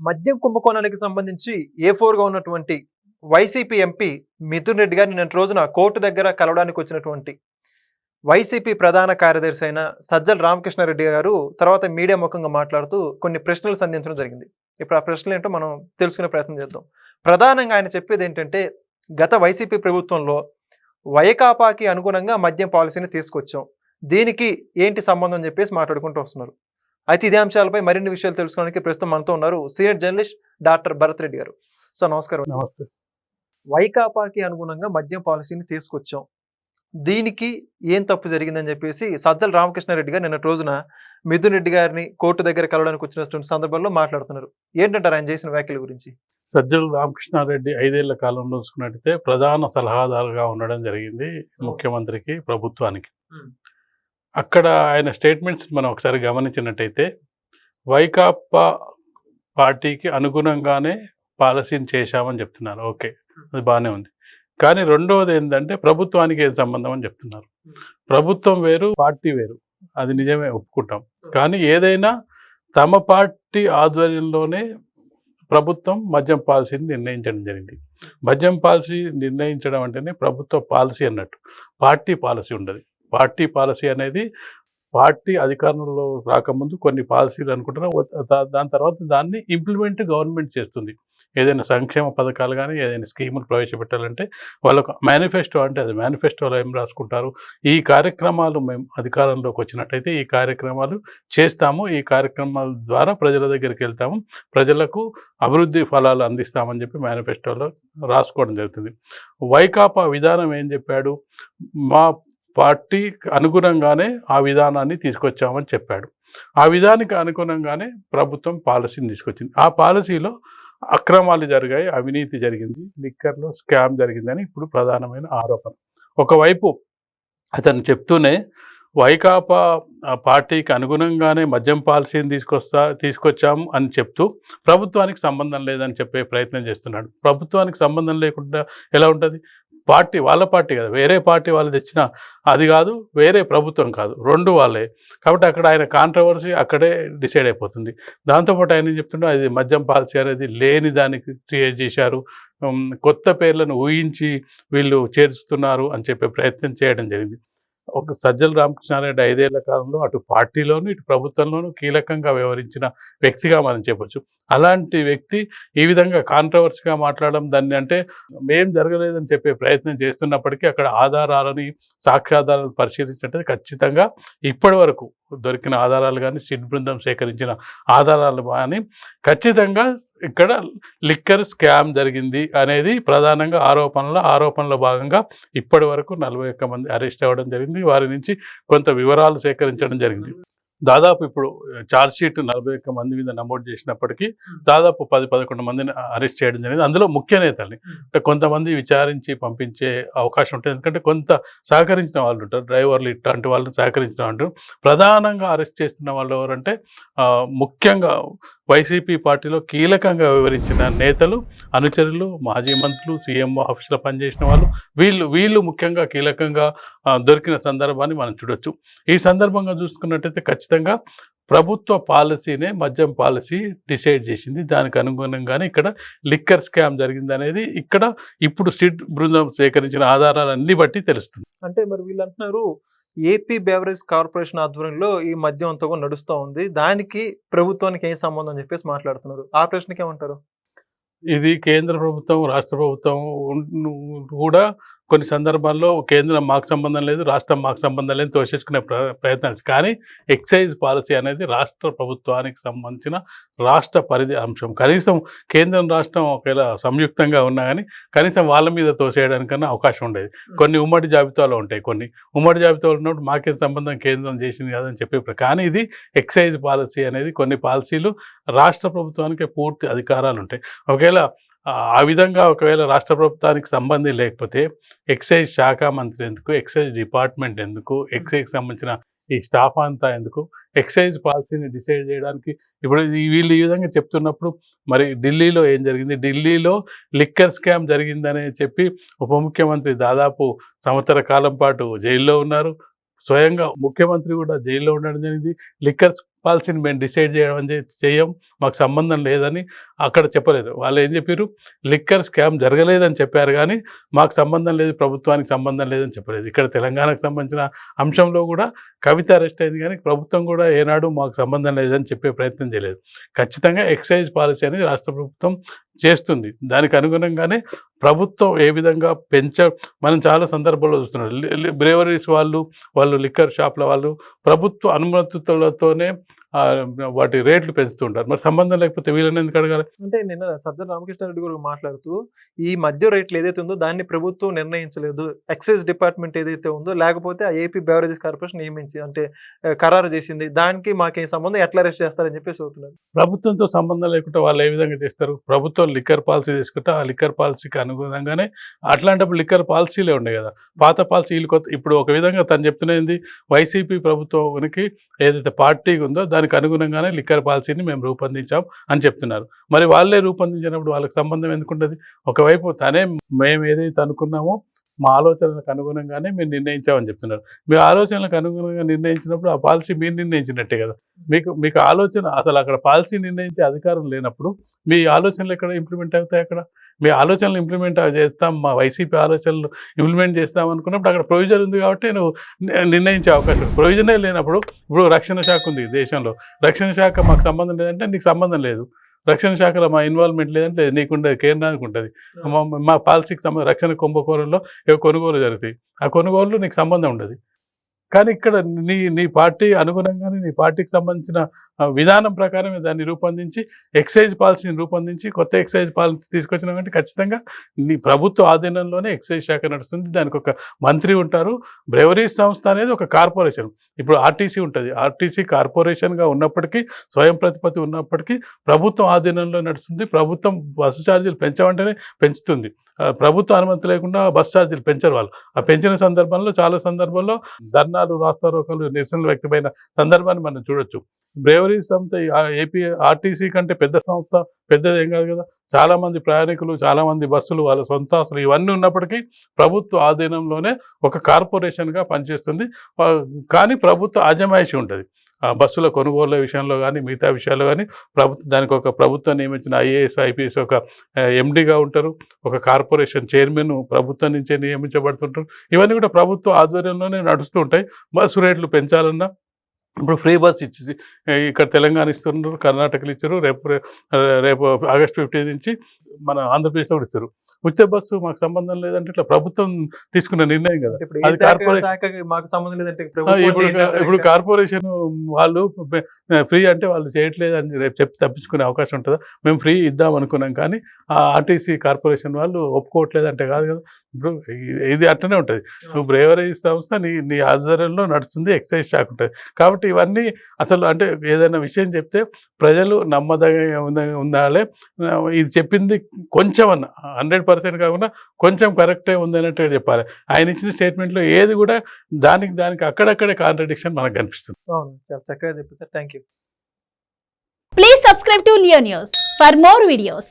మద్యం కుంభకోణానికి సంబంధించి ఏ4గా ఉన్నటువంటి వైసీపీ ఎంపీ మిథున్ రెడ్డి గారు నిన్నటి రోజున కోర్టు దగ్గర కలవడానికి వచ్చినటువంటి వైసీపీ ప్రధాన కార్యదర్శి అయిన సజ్జల రామకృష్ణారెడ్డి గారు తర్వాత మీడియా ముఖంగా మాట్లాడుతూ కొన్ని ప్రశ్నలు సంధించడం జరిగింది. ఇప్పుడు ఆ ప్రశ్నలు ఏంటో మనం తెలుసుకునే ప్రయత్నం చేద్దాం. ప్రధానంగా ఆయన చెప్పేది ఏంటంటే, గత వైసీపీ ప్రభుత్వంలో వైకాపాకి అనుగుణంగా మద్యం పాలసీని తీసుకొచ్చాం, దీనికి ఏంటి సంబంధం అని చెప్పేసి మాట్లాడుకుంటూ వస్తున్నారు. అయితే ఇదే అంశాలపై మరిన్ని విషయాలు తెలుసుకోవడానికి ప్రస్తుతం మనతో ఉన్నారు senior journalist doctor Bharat Reddy గారు. సో నమస్కారం. నమస్తే. వైకాపాకి అనుగుణంగా మద్యం పాలసీని తీసుకొచ్చాం, దీనికి ఏం తప్పు జరిగిందని చెప్పేసి సజ్జల రామకృష్ణారెడ్డి గారు నిన్నటి రోజున మిథున్ రెడ్డి గారిని కోర్టు దగ్గర కలవడానికి వచ్చినటువంటి సందర్భంలో మాట్లాడుతున్నారు. ఏంటంటారు ఆయన చేసిన వ్యాఖ్యల గురించి? సజ్జల రామకృష్ణారెడ్డి 5 ఏళ్ల కాలంలో చూసుకున్నట్టయితే ప్రధాన సలహాదారుగా ఉండడం జరిగింది ముఖ్యమంత్రికి, ప్రభుత్వానికి. అక్కడ ఆయన స్టేట్మెంట్స్ మనం ఒకసారి గమనించినట్టయితే వైకాపా పార్టీకి అనుగుణంగానే పాలసీని చేశామని చెప్తున్నారు. ఓకే, అది బాగానే ఉంది. కానీ రెండవది ఏంటంటే ప్రభుత్వానికి ఏం సంబంధం అని చెప్తున్నారు. ప్రభుత్వం వేరు, పార్టీ వేరు, అది నిజమే, ఒప్పుకుంటాం. కానీ ఏదైనా తమ పార్టీ ఆధ్వర్యంలోనే ప్రభుత్వం మద్యం పాలసీని నిర్ణయించడం జరిగింది. మద్యం పాలసీ నిర్ణయించడం అంటేనే ప్రభుత్వ పాలసీ అన్నట్టు, పార్టీ పాలసీ ఉండదు. పార్టీ పాలసీ అనేది పార్టీ అధికారంలో రాకముందు కొన్ని పాలసీలు అనుకుంటారు, దాని తర్వాత దాన్ని ఇంప్లిమెంట్ గవర్నమెంట్ చేస్తుంది. ఏదైనా సంక్షేమ పథకాలు కానీ ఏదైనా స్కీములు ప్రవేశపెట్టాలంటే వాళ్ళకు మేనిఫెస్టో, అంటే అది మేనిఫెస్టోలో ఏం రాసుకుంటారు, ఈ కార్యక్రమాలు మేము అధికారంలోకి వచ్చినట్టయితే ఈ కార్యక్రమాలు చేస్తాము, ఈ కార్యక్రమాల ద్వారా ప్రజల దగ్గరికి వెళ్తాము, ప్రజలకు అభివృద్ధి ఫలాలు అందిస్తామని చెప్పి మేనిఫెస్టోలో రాసుకోవడం జరుగుతుంది. వైకాపా విధానం ఏం చెప్పాడు, మా పార్టీకి అనుగుణంగానే ఆ విధానాన్ని తీసుకొచ్చామని చెప్పాడు. ఆ విధానానికి అనుగుణంగానే ప్రభుత్వం పాలసీని తీసుకొచ్చింది. ఆ పాలసీలో అక్రమాలు జరిగాయి, అవినీతి జరిగింది, లిక్కర్లో స్కామ్ జరిగిందని ఇప్పుడు ప్రధానమైన ఆరోపణ. ఒకవైపు అతను చెప్తూనే వైకాపా పార్టీకి అనుగుణంగానే మద్యం పాలసీని తీసుకొచ్చాము అని చెప్తూ ప్రభుత్వానికి సంబంధం లేదని చెప్పే ప్రయత్నం చేస్తున్నాడు. ప్రభుత్వానికి సంబంధం లేకుండా ఎలా ఉంటుంది? పార్టీ వాళ్ళ పార్టీ కదా, వేరే పార్టీ వాళ్ళు తెచ్చిన అది కాదు, వేరే ప్రభుత్వం కాదు, రెండు వాళ్ళే. కాబట్టి అక్కడ ఆయన కాంట్రవర్సీ అక్కడే డిసైడ్ అయిపోతుంది. దాంతోపాటు ఆయన చెప్తుంటే అది మద్యం పాలసీ అనేది లేని దానికి క్రియేట్ చేశారు, కొత్త పేర్లను ఊహించి వీళ్ళు చేరుస్తున్నారు అని చెప్పే ప్రయత్నం చేయడం జరిగింది. ఒక సజ్జల రామకృష్ణారెడ్డి 5 ఏళ్ల కాలంలో అటు పార్టీలోనూ ఇటు ప్రభుత్వంలోనూ కీలకంగా వ్యవహరించిన వ్యక్తిగా మనం చెప్పొచ్చు. అలాంటి వ్యక్తి ఈ విధంగా కాంట్రవర్సీగా మాట్లాడడం, దాన్ని అంటే మేం జరగలేదని చెప్పే ప్రయత్నం చేస్తున్నప్పటికీ అక్కడ ఆధారాలని, సాక్ష్యాధారాలను పరిశీలించినట్టు ఖచ్చితంగా ఇప్పటి వరకు దొరికిన ఆధారాలు కానీ, సిట్ బృందం సేకరించిన ఆధారాలు కానీ ఖచ్చితంగా ఇక్కడ లిక్కర్ స్కామ్ జరిగింది అనేది ప్రధానంగా ఆరోపణలో భాగంగా ఇప్పటి వరకు 41 మంది అరెస్ట్ అవ్వడం జరిగింది. వారి నుంచి కొంత వివరాలు సేకరించడం జరిగింది. దాదాపు ఇప్పుడు ఛార్జ్షీట్ 41 మంది మీద నమోదు చేసినప్పటికీ దాదాపు 10-11 మందిని అరెస్ట్ చేయడం జరిగింది. అందులో ముఖ్య నేతల్ని అంటే కొంతమంది విచారించి పంపించే అవకాశం ఉంటుంది, ఎందుకంటే కొంత సహకరించిన వాళ్ళు ఉంటారు, డ్రైవర్లు ఇట్లాంటి వాళ్ళని సహకరించిన వాళ్ళు. ప్రధానంగా అరెస్ట్ చేస్తున్న వాళ్ళు ఎవరంటే ముఖ్యంగా వైసీపీ పార్టీలో కీలకంగా వివరించిన నేతలు, అనుచరులు, మాజీ మంత్రులు, సీఎం ఆఫీసులో పనిచేసిన వాళ్ళు, వీళ్ళు ముఖ్యంగా కీలకంగా దొరికిన సందర్భాన్ని మనం చూడొచ్చు. ఈ సందర్భంగా చూసుకున్నట్టయితే ఖచ్చితంగా ప్రభుత్వ పాలసీనే మద్యం పాలసీ డిసైడ్ చేసింది. దానికి అనుగుణంగానే ఇక్కడ లిక్కర్ స్కామ్ జరిగింది అనేది ఇక్కడ ఇప్పుడు సిట్ బృందం సేకరించిన ఆధారాలన్నీ బట్టి తెలుస్తుంది. అంటే మరి వీళ్ళు అంటున్నారు ఏపీ బెవరేజ్ కార్పొరేషన్ ఆధ్వర్యంలో ఈ మద్యం అంతా కూడా నడుస్తూ ఉంది, దానికి ప్రభుత్వానికి ఏం సంబంధం అని చెప్పేసి మాట్లాడుతున్నారు. ఆ ప్రశ్నకి ఏమంటారు? ఇది కేంద్ర ప్రభుత్వం, రాష్ట్ర ప్రభుత్వం కూడా కొన్ని సందర్భాల్లో కేంద్రం మాకు సంబంధం లేదు, రాష్ట్రం మాకు సంబంధం లేదు తోసేసుకునే ప్రయత్నం. కానీ ఎక్సైజ్ పాలసీ అనేది రాష్ట్ర ప్రభుత్వానికి సంబంధించిన రాష్ట్ర పరిధి అంశం. కనీసం కేంద్రం రాష్ట్రం ఒకవేళ సంయుక్తంగా ఉన్నా కానీ కనీసం వాళ్ళ మీద తోసేయడానికన్నా అవకాశం ఉండేది. కొన్ని ఉమ్మడి జాబితాలో ఉంటాయి, కొన్ని ఉమ్మడి జాబితాలో ఉన్నప్పుడు మాకేం సంబంధం, కేంద్రం చేసింది కాదని చెప్పే. కానీ ఇది ఎక్సైజ్ పాలసీ అనేది కొన్ని పాలసీలు రాష్ట్ర ప్రభుత్వానికి పూర్తి అధికారాలు ఉంటాయి. ఆ విధంగా ఒకవేళ రాష్ట్ర ప్రభుత్వానికి సంబంధం లేకపోతే ఎక్సైజ్ శాఖ మంత్రి ఎందుకు, ఎక్సైజ్ డిపార్ట్మెంట్ ఎందుకు, ఎక్సైజ్కి సంబంధించిన ఈ స్టాఫ్ అంతా ఎందుకు, ఎక్సైజ్ పాలసీని డిసైడ్ చేయడానికి ఇప్పుడు వీళ్ళు ఈ విధంగా చెప్తున్నప్పుడు మరి ఢిల్లీలో ఏం జరిగింది? ఢిల్లీలో లిక్కర్ స్కామ్ జరిగిందని చెప్పి ఉప ముఖ్యమంత్రి దాదాపు సంవత్సర కాలం పాటు జైల్లో ఉన్నారు. స్వయంగా ముఖ్యమంత్రి కూడా జైల్లో ఉండడం జరిగింది. లిక్కర్ పాలసీని మేము డిసైడ్ చేయం, మాకు సంబంధం లేదని అక్కడ చెప్పలేదు. వాళ్ళు ఏం చెప్పారు, లిక్కర్ స్కామ్ జరగలేదని చెప్పారు కానీ మాకు సంబంధం లేదు, ప్రభుత్వానికి సంబంధం లేదని చెప్పలేదు. ఇక్కడ తెలంగాణకు సంబంధించిన అంశంలో కూడా కవిత అరెస్ట్ అయింది కానీ ప్రభుత్వం కూడా ఏనాడు మాకు సంబంధం లేదని చెప్పే ప్రయత్నం చేయలేదు. ఖచ్చితంగా ఎక్సైజ్ పాలసీ అనేది రాష్ట్ర ప్రభుత్వం చేస్తుంది. దానికి అనుగుణంగానే ప్రభుత్వం ఏ విధంగా మనం చాలా సందర్భాల్లో చూస్తున్నాం. బ్రేవరీస్ వాళ్ళు లిక్కర్ షాప్ల వాళ్ళు ప్రభుత్వ అనుమతులతోనే వాటి రేట్లు పెంచుతుంటారు. మరి సంబంధం లేకపోతే వీళ్ళని ఎందుకు అడగాలి? అంటే నిన్న సజ్జల రామకృష్ణారెడ్డి గారు మాట్లాడుతూ ఈ మద్య రేట్లు ఏదైతే ఉందో దాన్ని ప్రభుత్వం నిర్ణయించలేదు, ఎక్సైజ్ డిపార్ట్మెంట్ ఏదైతే ఉందో లేకపోతే ఆ ఏపీ బెవరేజెస్ కార్పొరేషన్ నియమించి అంటే ఖరారు చేసింది, దానికి మాకేం సంబంధం, ఎట్లా అరెస్ట్ చేస్తారని చెప్పేసి అవుతున్నారు. ప్రభుత్వంతో సంబంధం లేకుండా వాళ్ళు ఏ విధంగా చేస్తారు? ప్రభుత్వం లిక్కర్ పాలసీ తీసుకుంటే ఆ లిక్కర్ పాలసీకి అనుగుణంగానే అట్లాంటప్పుడు లిక్కర్ పాలసీలే ఉండే కదా, పాత పాలసీలు కొత్త. ఇప్పుడు ఒక విధంగా తను చెప్తున్నది వైసీపీ ప్రభుత్వానికి ఏదైతే పార్టీ ఉందో దానికి అనుగుణంగానే లిక్కర్ పాలసీని మేము రూపొందించాం అని చెప్తున్నారు. మరి వాళ్ళే రూపొందించినప్పుడు వాళ్ళకి సంబంధం ఎందుకుంటుంది? ఒకవైపు తనే మేము ఏదైతే అనుకున్నామో మా ఆలోచనలకు అనుగుణంగానే మేము నిర్ణయించామని చెప్తున్నారు. మీ ఆలోచనలకు అనుగుణంగా నిర్ణయించినప్పుడు ఆ పాలసీ మీరు నిర్ణయించినట్టే కదా. మీకు ఆలోచన అసలు అక్కడ పాలసీ నిర్ణయించే అధికారం లేనప్పుడు మీ ఆలోచనలు ఎక్కడ ఇంప్లిమెంట్ అవుతాయి? అక్కడ మీ ఆలోచనలు ఇంప్లిమెంట్ చేస్తాం, మా వైసీపీ ఆలోచనలు ఇంప్లిమెంట్ చేస్తాం అనుకున్నప్పుడు అక్కడ ప్రొవిజన్ ఉంది కాబట్టి నువ్వు నిర్ణయించే అవకాశం. ప్రొవిజనే లేనప్పుడు ఇప్పుడు రక్షణ శాఖ ఉంది దేశంలో, రక్షణ శాఖ మాకు సంబంధం లేదంటే నీకు సంబంధం లేదు, రక్షణ శాఖలో మా ఇన్వాల్వ్మెంట్ లేదంటే నీకుండేది, కేంద్రానికి ఉంటుంది. మా పాలసీకి రక్షణ కుంభకోణంలో కొనుగోలు జరుగుతాయి, ఆ కొనుగోలు నీకు సంబంధం ఉండదు. కానీ ఇక్కడ నీ పార్టీ అనుగుణంగానే నీ పార్టీకి సంబంధించిన విధానం ప్రకారమే దాన్ని రూపొందించి ఎక్సైజ్ పాలసీని రూపొందించి కొత్త ఎక్సైజ్ పాలసీ తీసుకొచ్చినామంటే ఖచ్చితంగా నీ ప్రభుత్వ ఆధీనంలోనే ఎక్సైజ్ శాఖ నడుస్తుంది. దానికి ఒక మంత్రి ఉంటారు. బ్రెవరీస్ సంస్థ అనేది ఒక కార్పొరేషన్. ఇప్పుడు ఆర్టీసీ ఉంటుంది, ఆర్టీసీ కార్పొరేషన్గా ఉన్నప్పటికీ, స్వయం ప్రతిపత్తి ఉన్నప్పటికీ ప్రభుత్వం ఆధీనంలో నడుస్తుంది. ప్రభుత్వం బస్సు ఛార్జీలు పెంచమంటేనే పెంచుతుంది. ప్రభుత్వ అనుమతి లేకుండా బస్ ఛార్జీలు పెంచరు వాళ్ళు. ఆ పెంచిన సందర్భంలో చాలా సందర్భాల్లో ధర్నాలు, రాస్తారోకాలు, నిరసనలు వ్యక్తమైన సందర్భాన్ని మనం చూడొచ్చు. బ్రేవరీ సంస్థ ఏపీ ఆర్టీసీ కంటే పెద్ద సంస్థ, పెద్దదేం కాదు కదా. చాలామంది ప్రయాణికులు, చాలామంది బస్సులు, వాళ్ళ సొంత ఆస్తులు ఇవన్నీ ఉన్నప్పటికీ ప్రభుత్వ ఆధీనంలోనే ఒక కార్పొరేషన్గా పనిచేస్తుంది. కానీ ప్రభుత్వ అజమాయిషి ఉంటుంది. బస్సుల కొనుగోళ్ల విషయంలో కానీ మిగతా విషయాల్లో కానీ దానికి ఒక ప్రభుత్వం నియమించిన ఐఏఎస్, ఐపీఎస్ ఒక ఎండీగా ఉంటారు. ఒక కార్పొరేషన్ చైర్మన్ ప్రభుత్వం నుంచే నియమించబడుతుంటారు. ఇవన్నీ కూడా ప్రభుత్వ ఆధ్వర్యంలోనే నడుస్తూ ఉంటాయి. బస్సు రేట్లు పెంచాలన్నా ఇప్పుడు ఫ్రీ బస్ ఇచ్చేసి ఇక్కడ తెలంగాణ ఇస్తున్నారు, కర్ణాటకలు ఇచ్చారు, రేపు ఆగస్టు 15 నుంచి మన ఆంధ్రప్రదేశ్లో కూడా ఇస్తారు. ఉచిత బస్సు మాకు సంబంధం లేదంటే ఇట్లా ప్రభుత్వం తీసుకున్న నిర్ణయం కదా. అది ఇప్పుడు కార్పొరేషన్ వాళ్ళు ఫ్రీ అంటే వాళ్ళు చేయట్లేదు అని రేపు చెప్పి తప్పించుకునే అవకాశం ఉంటుందా? మేము ఫ్రీ ఇద్దాం అనుకున్నాం కానీ ఆర్టీసీ కార్పొరేషన్ వాళ్ళు ఒప్పుకోవట్లేదు అంటే కాదు కదా. ఇప్పుడు ఇది అట్లనే ఉంటుంది. నువ్వు బ్రేవరేజ్ సంస్థ నీ ఆధ్వర్యంలో నడుస్తుంది, ఎక్సైజ్ శాఖ ఉంటుంది. కాబట్టి ఇవన్నీ అసలు అంటే ఏదైనా విషయం చెప్తే ప్రజలు ఉండాలి. ఇది చెప్పింది కొంచెం అన్న 100% కాకుండా కొంచెం కరెక్టే ఉందన్నట్టుగా చెప్పాలి. ఆయన ఇచ్చిన స్టేట్మెంట్లో ఏది కూడా దానికి అక్కడక్కడే కాంట్రడిక్షన్ మనకు కనిపిస్తుంది. చక్కగా చెప్పారు. Thank you. Please subscribe to Leo News for more videos.